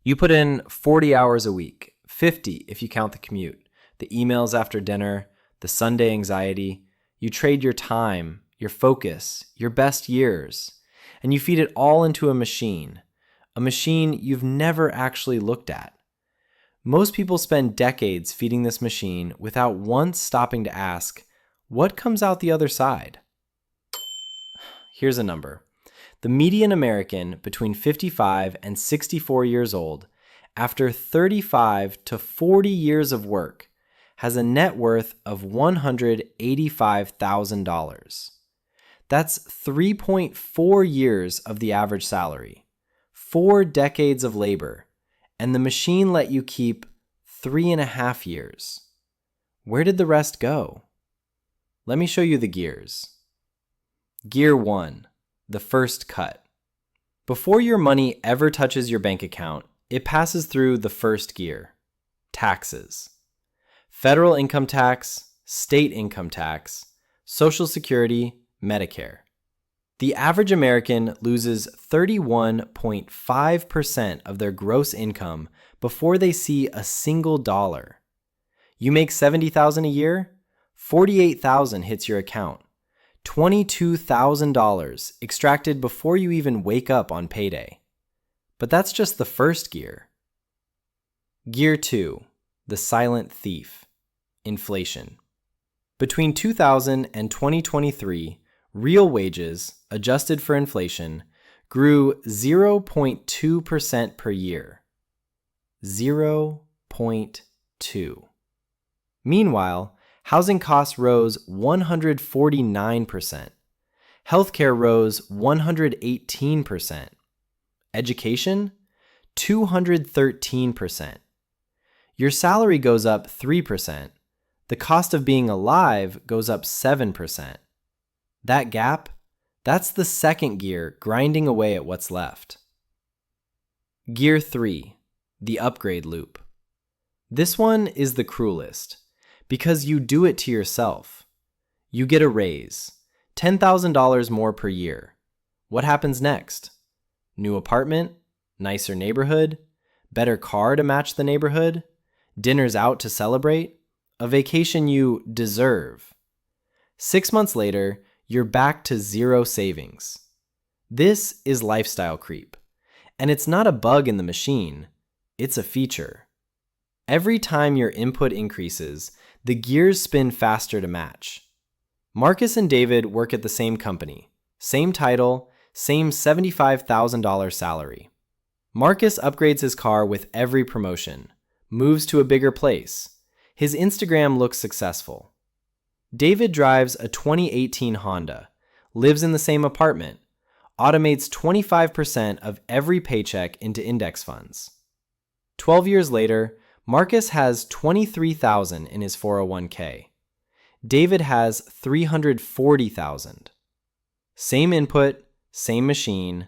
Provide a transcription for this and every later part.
You put in 40 hours a week, 50 if you count the commute, the emails after dinner, the Sunday anxiety. You trade your time, your focus, your best years, and you feed it all into a machine you've never actually looked at. Most people spend decades feeding this machine without once stopping to ask, what comes out the other side? Here's a number. The median American between 55 and 64 years old, after 35 to 40 years of work, has a net worth of $185,000. That's 3.4 years of the average salary, 4 decades of labor, and the machine let you keep 3.5 years. Where did the rest go? Let me show you the gears. Gear 1, the first cut. Before your money ever touches your bank account, it passes through the first gear, taxes. Federal income tax, state income tax, Social Security, Medicare. The average American loses 31.5% of their gross income before they see a single dollar. You make $70,000 a year, $48,000 hits your account. $22,000 extracted before you even wake up on payday. But that's just the first gear. Gear 2, the silent thief, inflation. Between 2000 and 2023, real wages, adjusted for inflation, grew 0.2% per year. 0.2. Meanwhile, housing costs rose 149%. Healthcare rose 118%. Education, 213%. Your salary goes up 3%. The cost of being alive goes up 7%. That gap, that's the second gear grinding away at what's left. Gear 3, the upgrade loop. This one is the cruelest, because you do it to yourself. You get a raise, $10,000 more per year. What happens next? New apartment, nicer neighborhood, better car to match the neighborhood, dinners out to celebrate, a vacation you deserve. 6 months later, you're back to zero savings. This is lifestyle creep, and it's not a bug in the machine, it's a feature. Every time your input increases, the gears spin faster to match. Marcus and David work at the same company, same title, same $75,000 salary. Marcus upgrades his car with every promotion, moves to a bigger place. His Instagram looks successful. David drives a 2018 Honda, lives in the same apartment, automates 25% of every paycheck into index funds. 12 years later, Marcus has $23,000 in his 401k. David has $340,000. Same input, same machine,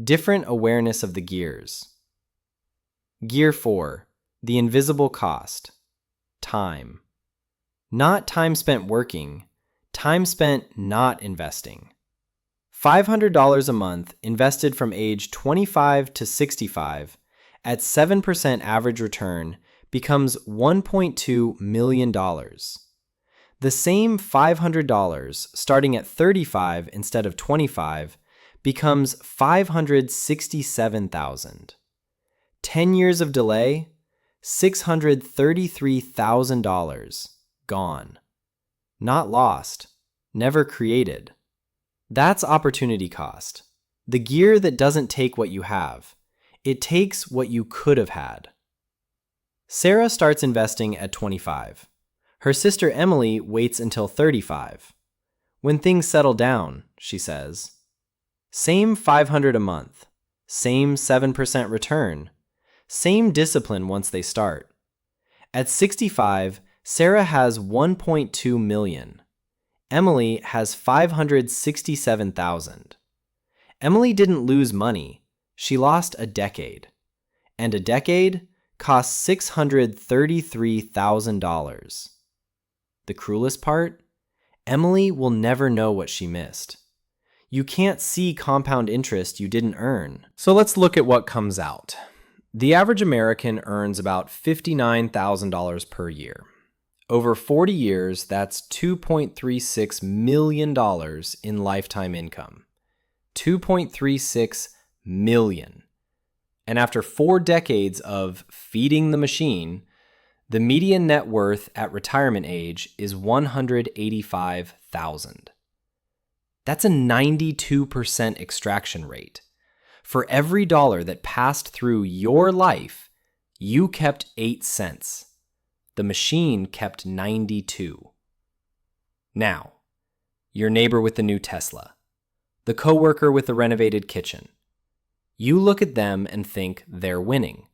different awareness of the gears. Gear 4, the invisible cost, time. Not time spent working, time spent not investing. $500 a month invested from age 25 to 65 at 7% average return becomes $1.2 million. The same $500 starting at 35 instead of 25 becomes $567,000. 10 years of delay, $633,000 gone. Not lost, never created. That's opportunity cost. The gear that doesn't take what you have. It takes what you could have had. Sarah starts investing at 25. Her sister Emily waits until 35. When things settle down, she says. Same $500 a month. Same 7% return. Same discipline once they start. At 65, Sarah has $1.2 million. Emily has $567,000. Emily didn't lose money. She lost a decade. And a decade costs $633,000. The cruelest part? Emily will never know what she missed. You can't see compound interest you didn't earn. So let's look at what comes out. The average American earns about $59,000 per year. Over 40 years, that's $2.36 million in lifetime income. $2.36 million. And after 4 decades of feeding the machine, the median net worth at retirement age is $185,000. That's a 92% extraction rate. For every dollar that passed through your life, you kept 8 cents. The machine kept 92. Now, your neighbor with the new Tesla, the coworker with the renovated kitchen. You look at them and think they're winning.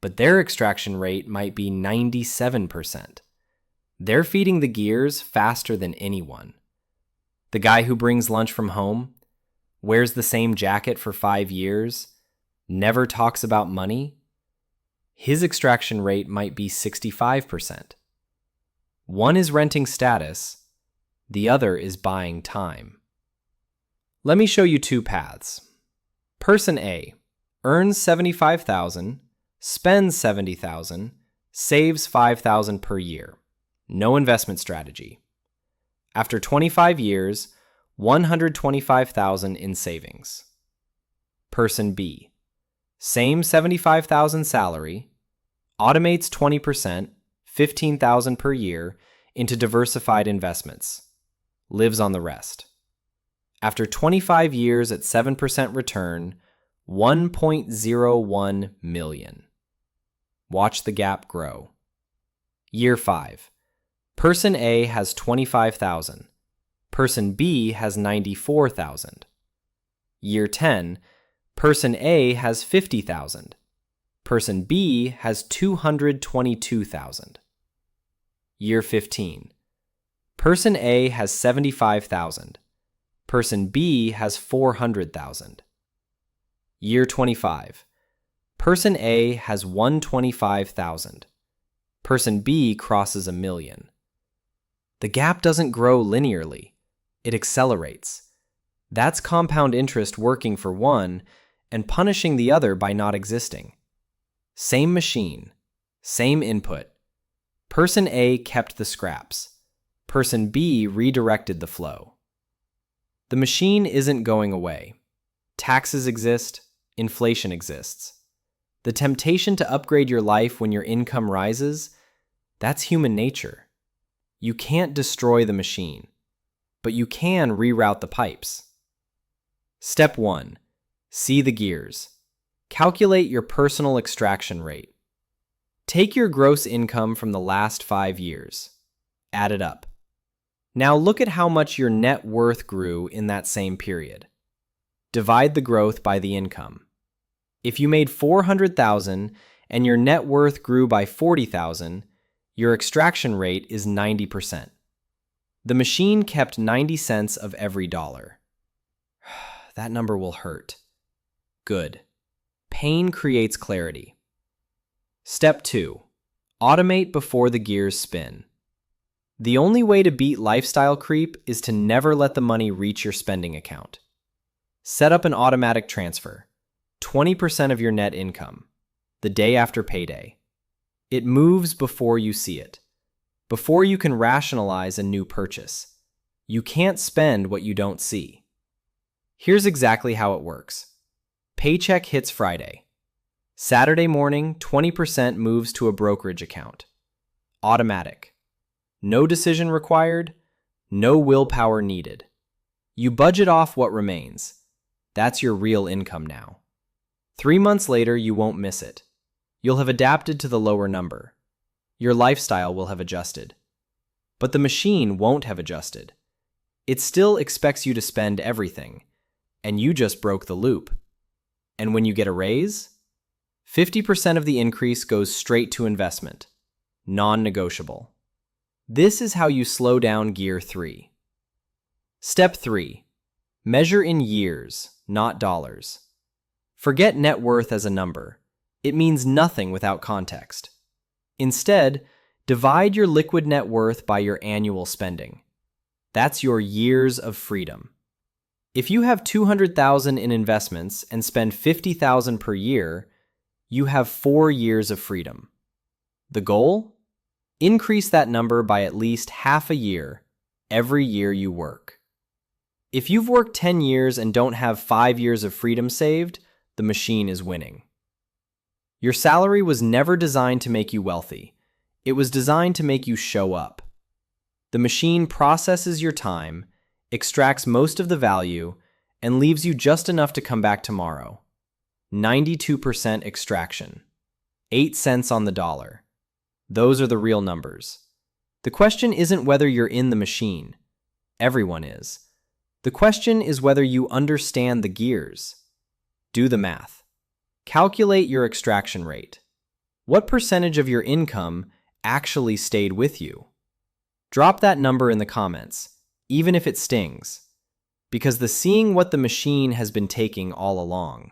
But their extraction rate might be 97%. They're feeding the gears faster than anyone. The guy who brings lunch from home, wears the same jacket for 5 years, never talks about money, his extraction rate might be 65%. One is renting status, the other is buying time. Let me show you 2 paths. Person A earns $75,000, spends $70,000, saves $5,000 per year. No investment strategy. After 25 years, $125,000 in savings. Person B, same $75,000 salary, automates 20%, $15,000 per year, into diversified investments, lives on the rest. After 25 years at 7% return, $1.01 million. Watch the gap grow. Year 5. Person A has $25,000. Person B has $94,000. Year 10. Person A has $50,000. Person B has $222,000. Year 15. Person A has $75,000. Person B has $400,000. Year 25. Person A has $125,000. Person B crosses $1 million. The gap doesn't grow linearly. It accelerates. That's compound interest working for one and punishing the other by not existing. Same machine, same input. Person A kept the scraps. Person B redirected the flow. The machine isn't going away. Taxes exist, inflation exists. The temptation to upgrade your life when your income rises, that's human nature. You can't destroy the machine, but you can reroute the pipes. Step 1. See the gears. Calculate your personal extraction rate. Take your gross income from the last 5 years. Add it up. Now look at how much your net worth grew in that same period. Divide the growth by the income. If you made $400,000 and your net worth grew by $40,000, your extraction rate is 90%. The machine kept 90 cents of every dollar. That number will hurt. Good. Pain creates clarity. Step 2. Automate before the gears spin. The only way to beat lifestyle creep is to never let the money reach your spending account. Set up an automatic transfer, 20% of your net income, the day after payday. It moves before you see it, before you can rationalize a new purchase. You can't spend what you don't see. Here's exactly how it works. Paycheck hits Friday. Saturday morning, 20% moves to a brokerage account. Automatic. No decision required, no willpower needed. You budget off what remains. That's your real income now. 3 months later, you won't miss it. You'll have adapted to the lower number. Your lifestyle will have adjusted. But the machine won't have adjusted. It still expects you to spend everything, and you just broke the loop. And when you get a raise, 50% of the increase goes straight to investment, non-negotiable. This is how you slow down Gear 3. Step 3. Measure in years, not dollars. Forget net worth as a number. It means nothing without context. Instead, divide your liquid net worth by your annual spending. That's your years of freedom. If you have $200,000 in investments and spend $50,000 per year, You have 4 years of freedom. The goal? Increase that number by at least half a year every year you work. If you've worked 10 years and don't have 5 years of freedom saved, the machine is winning. Your salary was never designed to make you wealthy. It was designed to make you show up. The machine processes your time, extracts most of the value, and leaves you just enough to come back tomorrow. 92% extraction. 8 cents on the dollar. Those are the real numbers. The question isn't whether you're in the machine. Everyone is. The question is whether you understand the gears. Do the math. Calculate your extraction rate. What percentage of your income actually stayed with you? Drop that number in the comments, even if it stings, because the seeing what the machine has been taking all along.